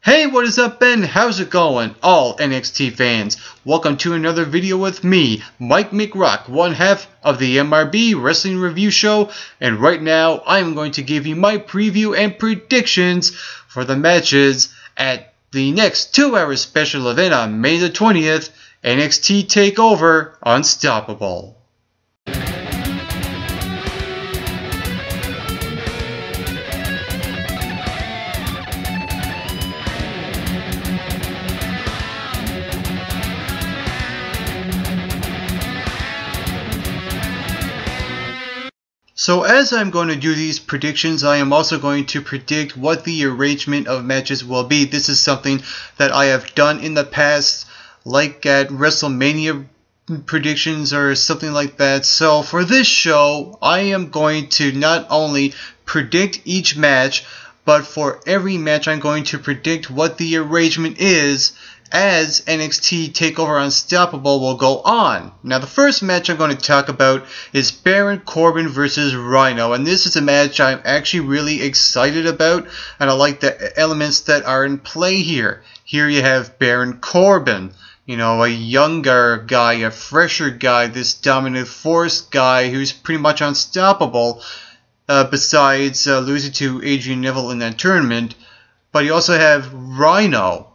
Hey, what is up, Ben? How's it going, all NXT fans? Welcome to another video with me, Mike McRock, one half of the MRB Wrestling Review Show, and right now I'm going to give you my preview and predictions for the matches at the next 2-hour special event on May the 20th, NXT Takeover Unstoppable. So as I'm going to do these predictions, I am also going to predict what the arrangement of matches will be. This is something that I have done in the past, like at WrestleMania predictions or something like that. So for this show, I am going to not only predict each match, but for every match I'm going to predict what the arrangement is as NXT Takeover Unstoppable will go on. Now the first match I'm going to talk about is Baron Corbin versus Rhino, and this is a match I'm actually really excited about, and I like the elements that are in play here. Here you have Baron Corbin, you know, a younger guy, a fresher guy, this dominant force guy who's pretty much unstoppable, besides losing to Adrian Neville in that tournament. But you also have Rhino,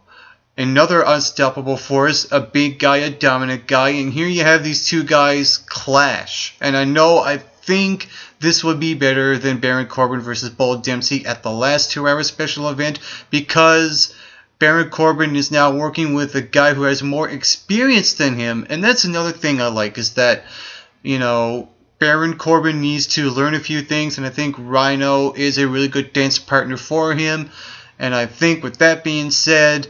another unstoppable force, a big guy, a dominant guy, and here you have these two guys clash. And I think this would be better than Baron Corbin versus Bull Dempsey at the last 2-hour special event, because Baron Corbin is now working with a guy who has more experience than him, and that's another thing I like, is that, you know, Baron Corbin needs to learn a few things, and I think Rhino is a really good dance partner for him. And I think with that being said,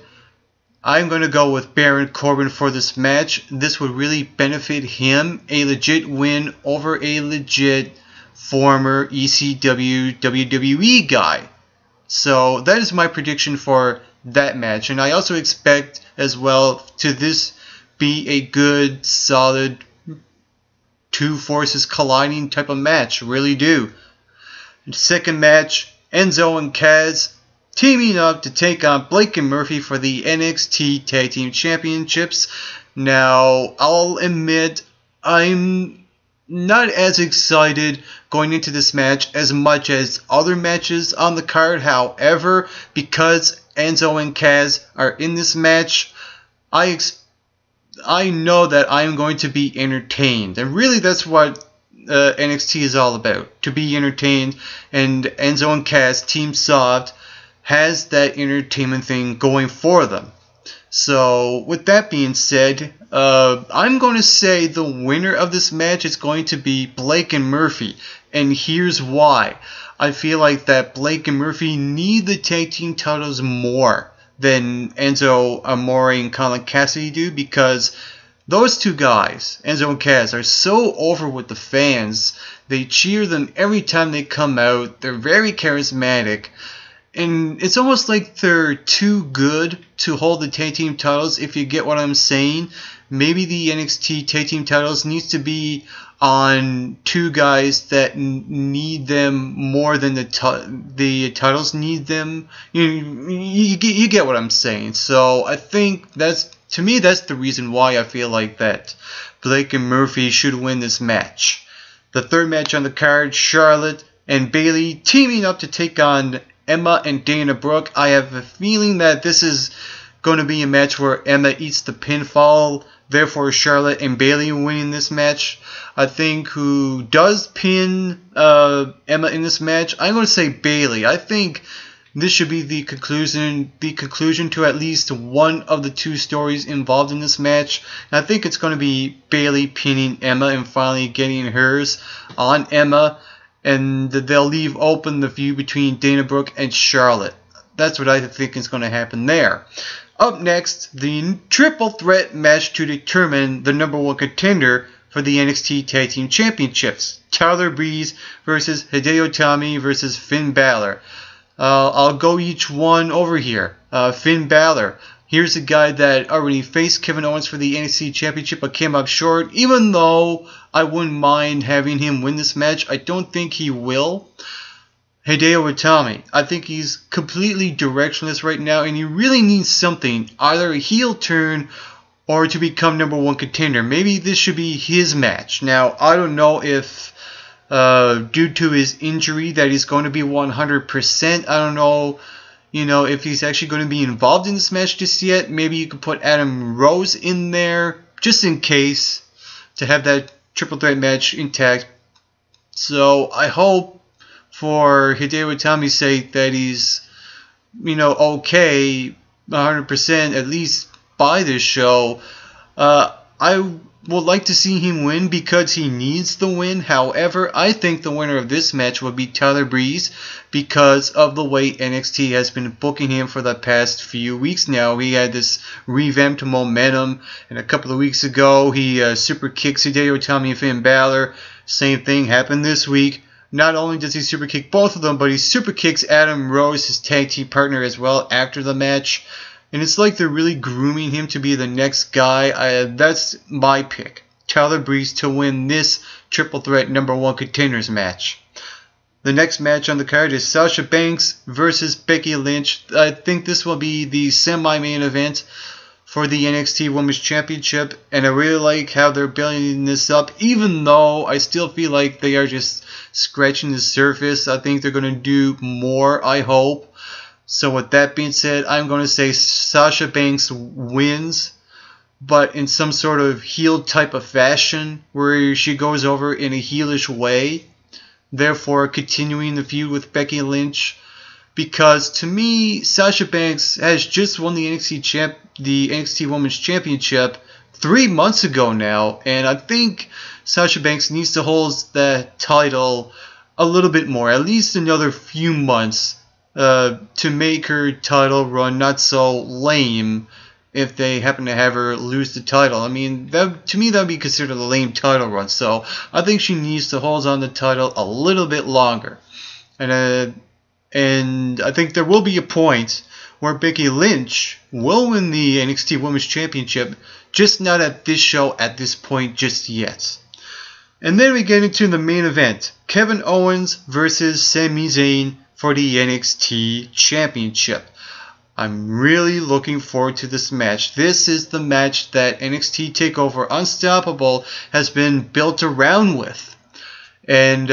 I'm going to go with Baron Corbin for this match. This would really benefit him, a legit win over a legit former ECW WWE guy. So that is my prediction for that match. And I also expect as well to this be a good, solid, two forces colliding type of match. Really do. Second match, Enzo and Kaz teaming up to take on Blake and Murphy for the NXT Tag Team Championships. Now, I'll admit, I'm not as excited going into this match as much as other matches on the card. However, because Enzo and Kaz are in this match, I know that I'm going to be entertained. And really, that's what NXT is all about, to be entertained. And Enzo and Kaz, Team Soft, has that entertainment thing going for them. So with that being said, I'm going to say the winner of this match is going to be Blake and Murphy, and here's why. I feel like that Blake and Murphy need the tag team titles more than Enzo Amore and Colin Cassidy do, because those two guys, Enzo and Kaz, are so over with the fans. They cheer them every time they come out. They're very charismatic. And it's almost like they're too good to hold the tag team titles, if you get what I'm saying. Maybe the NXT tag team titles needs to be on two guys that need them more than the titles need them. You get what I'm saying. So I think to me that's the reason why I feel like that Blake and Murphy should win this match. The third match on the card, Charlotte and Bayley teaming up to take on Emma and Dana Brooke. I have a feeling that this is going to be a match where Emma eats the pinfall, therefore Charlotte and Bayley winning this match. I think who does pin Emma in this match? I'm going to say Bayley. I think this should be the conclusion to at least one of the two stories involved in this match. And I think it's going to be Bayley pinning Emma and finally getting hers on Emma. And they'll leave open the feud between Dana Brooke and Charlotte. That's what I think is going to happen there. Up next, the triple threat match to determine the #1 contender for the NXT Tag Team Championships. Tyler Breeze versus Hideo Itami versus Finn Balor. I'll go each one over here. Finn Balor. Here's a guy that already faced Kevin Owens for the NXT Championship but came up short. Even though I wouldn't mind having him win this match, I don't think he will. Hideo Itami. I think he's completely directionless right now, and he really needs something, either a heel turn or to become #1 contender. Maybe this should be his match. Now, I don't know if due to his injury that he's going to be 100%. I don't know, if he's actually going to be involved in this match just yet. Maybe you could put Adam Rose in there just in case to have that triple threat match intact. So I hope for Hideo Itami's sake that he's, okay, 100% at least by this show. I would like to see him win because he needs the win. However, I think the winner of this match will be Tyler Breeze because of the way NXT has been booking him for the past few weeks now. He had this revamped momentum, and a couple of weeks ago he super kicks Hideo Itami and Finn Balor. Same thing happened this week. Not only does he super kick both of them, but he super kicks Adam Rose, his tag team partner, as well after the match. And it's like they're really grooming him to be the next guy. That's my pick. Tyler Breeze to win this triple threat #1 contenders match. The next match on the card is Sasha Banks versus Becky Lynch. I think this will be the semi-main event for the NXT Women's Championship. And I really like how they're building this up, even though I still feel like they are just scratching the surface. I think they're going to do more, I hope. So with that being said, I'm going to say Sasha Banks wins, but in some sort of heel type of fashion where she goes over in a heelish way, therefore continuing the feud with Becky Lynch. Because to me, Sasha Banks has just won the NXT Women's Championship 3 months ago now, and I think Sasha Banks needs to hold that title a little bit more, at least another few months. To make her title run not so lame if they happen to have her lose the title. I mean, to me that would be considered a lame title run. So I think she needs to hold on the title a little bit longer. And I think there will be a point where Becky Lynch will win the NXT Women's Championship, just not at this show at this point just yet. And then we get into the main event. Kevin Owens versus Sami Zayn for the NXT Championship. I'm really looking forward to this match. This is the match that NXT Takeover Unstoppable has been built around with. And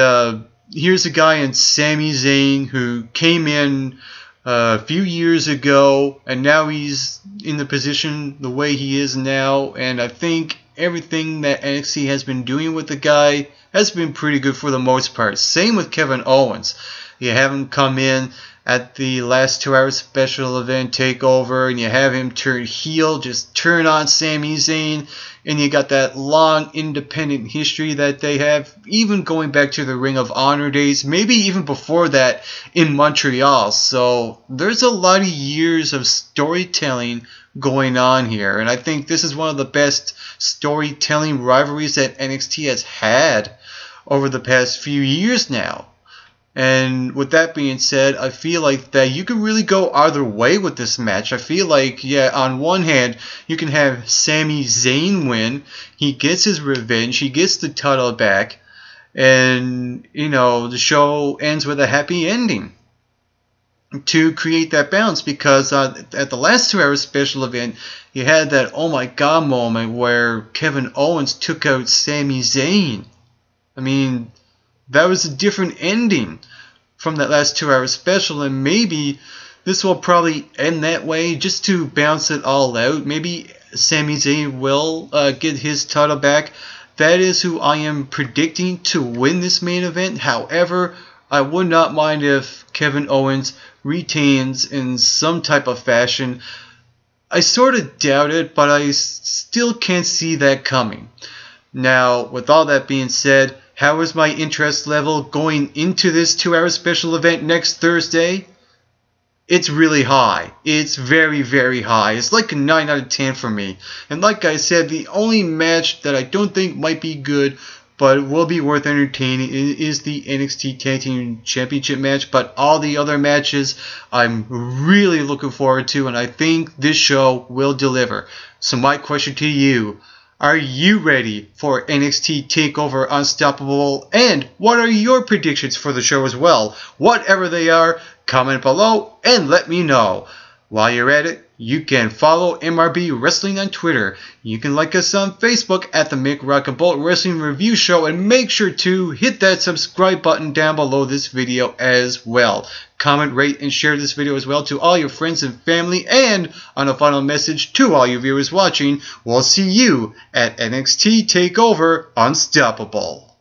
here's a guy in Sami Zayn who came in a few years ago, and now he's in the position the way he is now. And I think everything that NXT has been doing with the guy has been pretty good for the most part. Same with Kevin Owens. You have him come in at the last 2-hour special event takeover, and you have him turn heel, just turn on Sami Zayn, and you got that long independent history that they have, even going back to the Ring of Honor days, maybe even before that in Montreal. So there's a lot of years of storytelling going on here, and I think this is one of the best storytelling rivalries that NXT has had over the past few years now. And with that being said, I feel like that you can really go either way with this match. I feel like, yeah, on one hand, you can have Sami Zayn win. He gets his revenge. He gets the title back. And, the show ends with a happy ending to create that balance. Because at the last 2-hour special event, you had that oh my god moment where Kevin Owens took out Sami Zayn. I mean, that was a different ending from that last 2-hour special, and maybe this will probably end that way just to balance it all out. Maybe Sami Zayn will get his title back. That is who I am predicting to win this main event. However, I would not mind if Kevin Owens retains in some type of fashion. I sort of doubt it, but I still can't see that coming. Now, with all that being said, how is my interest level going into this 2-hour special event next Thursday? It's really high. It's very, very high. It's like a 9 out of 10 for me. And like I said, the only match that I don't think might be good, but will be worth entertaining, is the NXT Tag Team Championship match. But all the other matches, I'm really looking forward to, and I think this show will deliver. So my question to you, Are you ready for NXT Takeover Unstoppable? And what are your predictions for the show as well? Whatever they are, comment below and let me know. While you're at it, you can follow MRB Wrestling on Twitter. You can like us on Facebook at the Mick Rock and Bolt Wrestling Review Show, and make sure to hit that subscribe button down below this video as well. Comment, rate, and share this video as well to all your friends and family. And on a final message to all you viewers watching, we'll see you at NXT Takeover Unstoppable.